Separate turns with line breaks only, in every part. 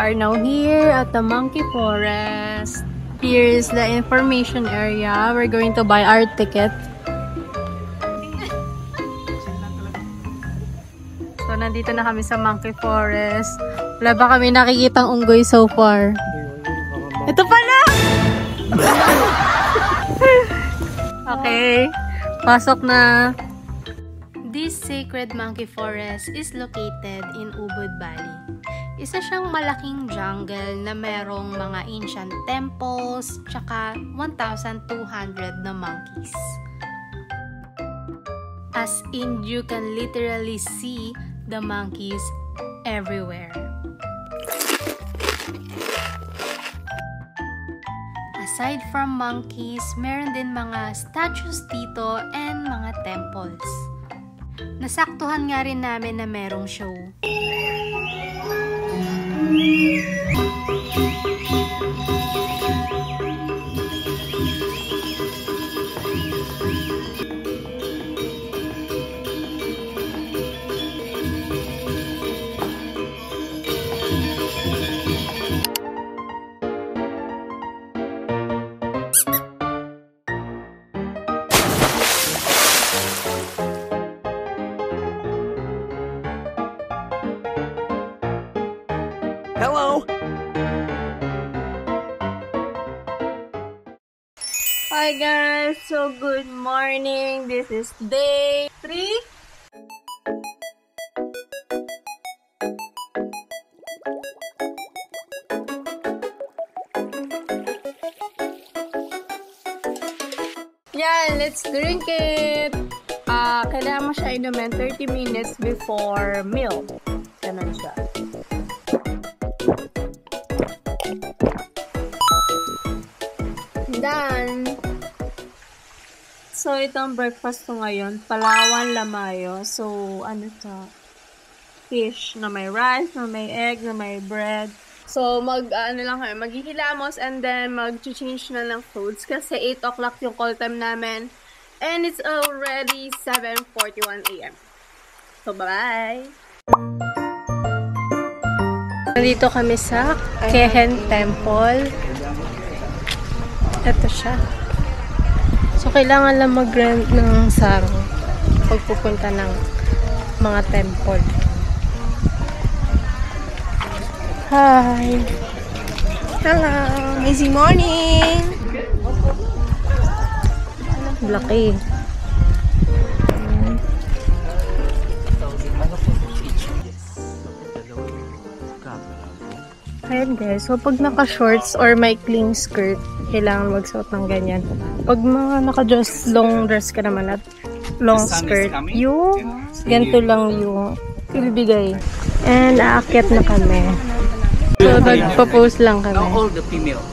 are now here at the Monkey Forest. Here is the information area. We're going to buy our ticket. So, nandito na kami sa Monkey Forest. Wala ba kami nakikitang unggoy so far? Ito pala! Okay. Pasok na. This sacred monkey forest is located in Ubud Valley. Isa siyang malaking jungle na merong mga ancient temples, tsaka 1,200 na monkeys. As in, you can literally see the monkeys everywhere. Aside from monkeys, meron din mga statues dito and mga temples. Nasaktuhan nga rin namin na merong show.
Hello!
Hi guys! So good morning! This is day 3. Yan! Let's drink it! Kailangan mo siya inumin 30 minutes before meal. Ganun siya. Done. So, itong breakfast ko ngayon, Palawan Lamayo. So, ano to? Fish na may rice, na may egg, na may bread. So, maghihilamos and then mag-change na ng foods kasi 8 o'clock yung call time namin. And it's already 7:41 a.m. So, bye! Nandito kami sa Kehen Temple. Ito siya. So, kailangan lang mag-rent ng sarong pagpupunta ng mga temple. Hi! Hello! Easy morning! Laki. Ayan guys, so pag naka-shorts or maikling skirt, kailangan magsuot ng ganyan. Pag mga naka-just long dress ka naman at long skirt, yung ganito lang yung ibibigay. And aakyat na kami. So, nagpa-post lang kami.
All the female.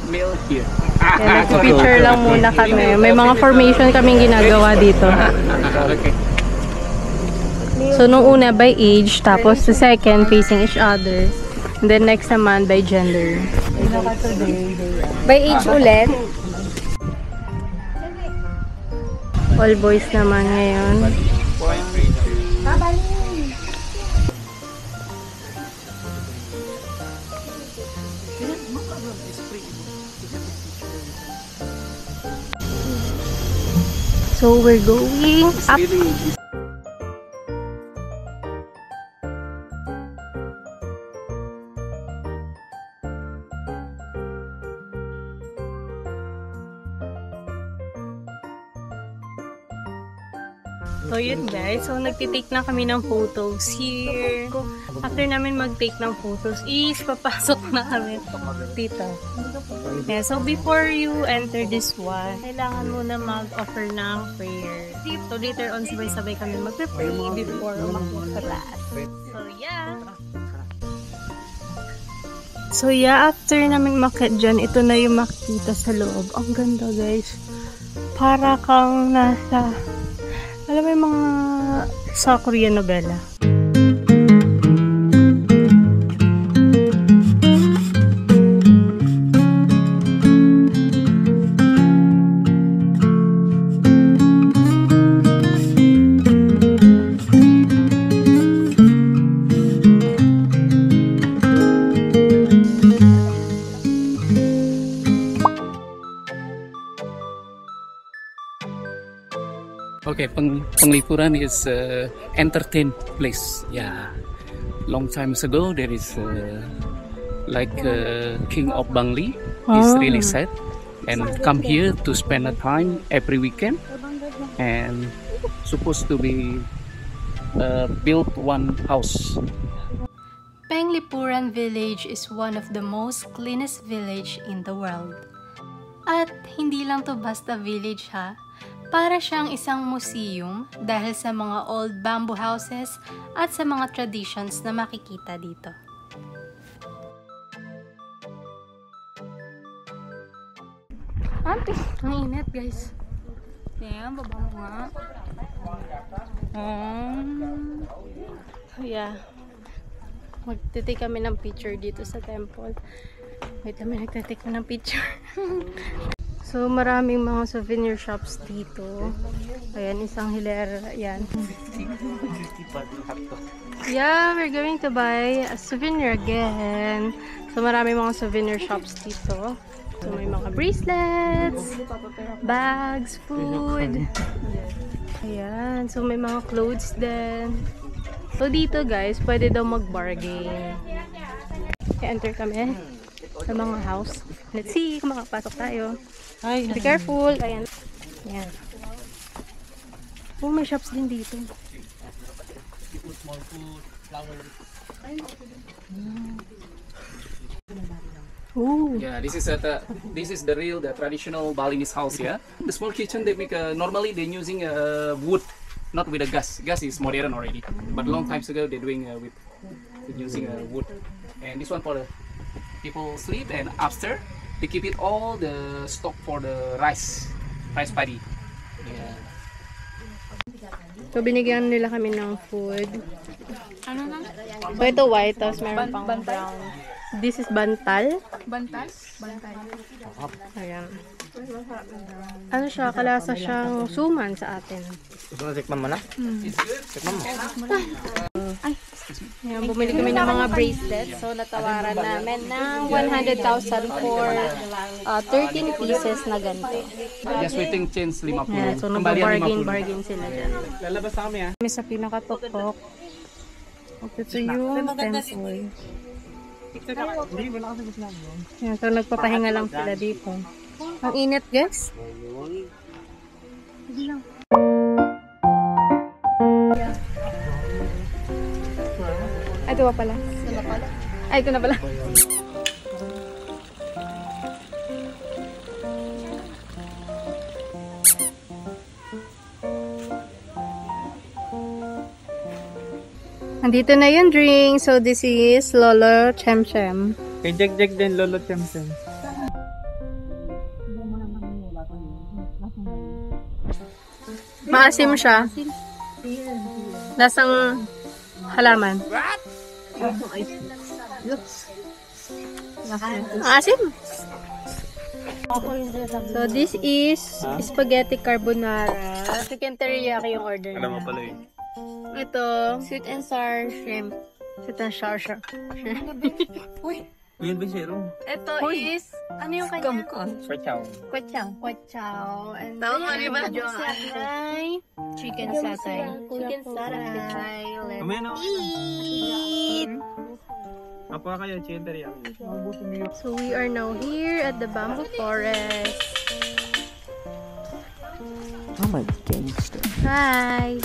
Male here.
Kaya nagpipicture lang muna kami. May mga formation kaming ginagawa dito.
Okay.
So, nung una by age, tapos the second facing each other. And then next naman by gender. By age ulit. All boys naman ngayon. So we're going up. So yun guys, so nagtitake na kami ng photos here. After namin mag-take ng photos, papasok na kami dito. Yeah, so before you enter this one, kailangan muna mag-offer ng prayer. So later on, sabay-sabay kami mag-pray before umakyat sa taas. So yeah, after namin makyat dyan, ito na yung makikita sa loob. Ang ganda guys. Para kang nasa... Alam mo yung mga sa Korean novela.
Penglipuran is entertain place. Yeah, long times ago there is like King of Bangli is really sad and come here to spend a time every weekend, and supposed to be built one house.
Penglipuran village is one of the most cleanest village in the world. At hindi lang to basta village ha, para siyang isang museum dahil sa mga old bamboo houses at sa mga traditions na makikita dito. Ang init guys. Ayan, baba mo nga. So yeah, magtitake kami ng picture dito sa temple. Wait, kami nagtitake ng picture. So maraming mga souvenir shops dito. Ayan, isang hilera. Ayan. Yeah, we're going to buy a souvenir again. So maraming mga souvenir shops dito. So may mga bracelets, bags, food. Ayan, so may mga clothes din. So dito guys, pwede daw mag-bargain. Enter kami sa mga house. Let's see kung makapasok tayo. Be careful. Ayan. Ayan. Oh, may shops din dito. Ooh.
Yeah, this is the real, the traditional Balinese house. Yeah, the small kitchen they make. Normally they're using wood, not with a gas. Gas is modern already, but long times ago they're doing with using wood. And this one for the people sleep, and upstairs they keep it all the stock for the rice paddy. Yeah.
So binigyan nila kami ng food. Ano na? So ito white, tapos meron pang brown. This is bantal. Bantal? Bantal. Ayan. Ano siya? Kalasa siyang suman sa atin.
Tikman mo na? Tikman mo.
Ay. Ayan, bumili kami ng mga bracelets. So natawaran namin ng 100,000 for 13 pieces na ganito.
Just waiting change 50.
Ayan, so nag-bargain sila dyan.
Lalabas na kami ha.
Kami sa pinakatuktok. Ito yung temple. Yan, so nagpapahinga lang sila dito. Ang init guys. Ay, ito pa pala. Ay, ito na pala. Nandito na yung drink. So, this is Lolo Chem Chem.
Kay Jack din, Lolo Temtem.
Maasim siya. Lasang halaman. Maasim. So, this is spaghetti carbonara. Chicken teriyaki yung order niya.
Alam mo pala eh.
Ito, sweet and sour shrimp. Sweet and sour shrimp. Uy!
Yan ba siya ro?
Ito is, ano yung kanya?
Kwachaw.
Kwachaw. And then, satay. Chicken satay. Chicken satay.
Kumain ako.
Eat!
Apa kayo, chicken teriyaki.
So, we are now here at the bamboo forest.
Oh my gangster.
Hi!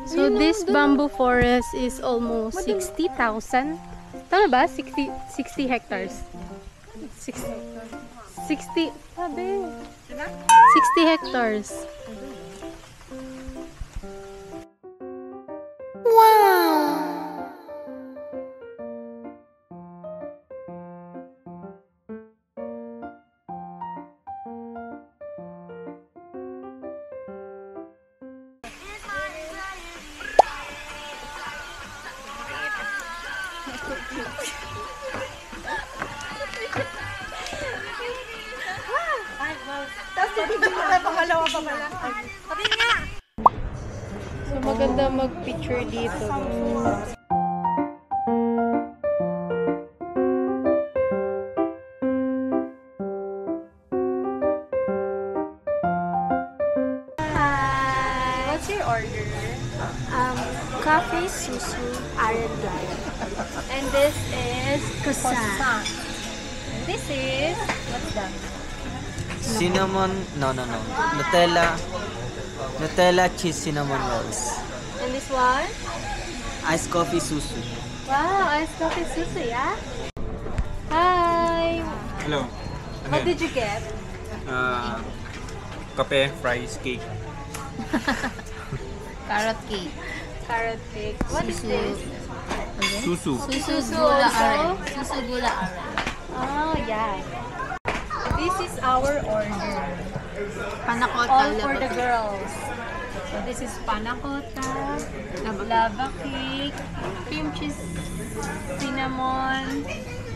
So this bamboo forest is almost 60,000. Tama ba? 60 hectares. 60 hectares. So maganda mag-picture dito. order.
Coffee, susu, iron dry.
And this is
Croissant.
And this is, what's that?
Cinnamon, no. Nutella cheese cinnamon rolls.
And this one?
Iced coffee susu.
Wow, iced coffee susu, yeah? Hi!
Hello.
What did you get?
Kape, fries, cake.
Carrot cake.
Carrot cake. What is this?
Susu.
Susu
gula
gula
are.
are. Susu gula are.
Oh, yeah. This is our order.
Panakota.
All for the girls. So this is panna cotta, lava cake, cream cheese, cinnamon,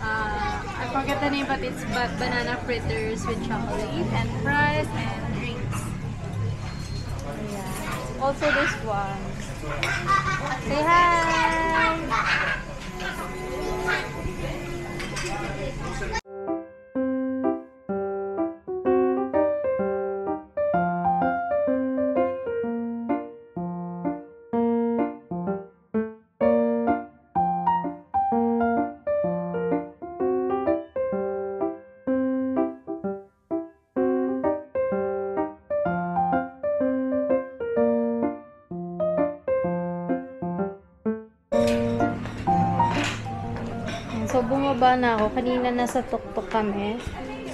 I forget the name but it's banana fritters with chocolate and fries and drinks. Yeah. Also this one. Say hi! So, bumaba na ako. Kanina nasa tuktok kami.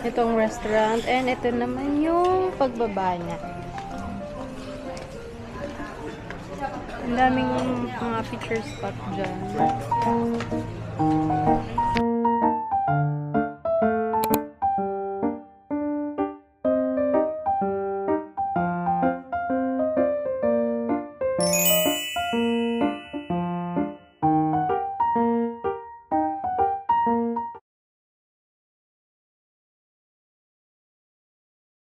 Itong restaurant. And ito naman yung pagbaba niya. Ang daming mga picture spot dyan.